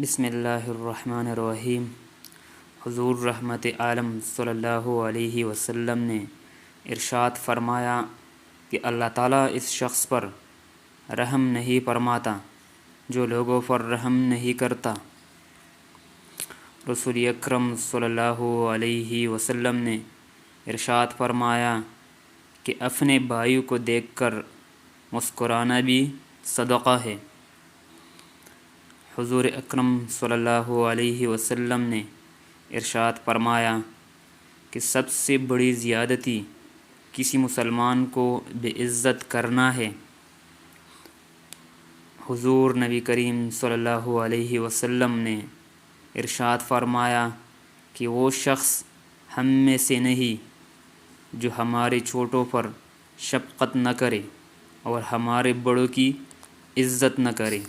بسم اللہ الرحمن الرحیم۔ حضور رحمت عالم صلی اللہ علیہ وسلم نے ارشاد فرمایا کہ اللہ تعالیٰ اس شخص پر رحم نہیں فرماتا جو لوگوں پر رحم نہیں کرتا۔ رسول اکرم صلی اللہ علیہ وسلم نے ارشاد فرمایا کہ اپنے بھائی کو دیکھ کر مسکرانا بھی صدقہ ہے۔ حضور اکرم صلی اللہ علیہ وسلم نے ارشاد فرمایا کہ سب سے بڑی زیادتی کسی مسلمان کو بے عزت کرنا ہے۔ حضور نبی کریم صلی اللہ علیہ وسلم نے ارشاد فرمایا کہ وہ شخص ہم میں سے نہیں جو ہمارے چھوٹوں پر شفقت نہ کرے اور ہمارے بڑوں کی عزت نہ کرے۔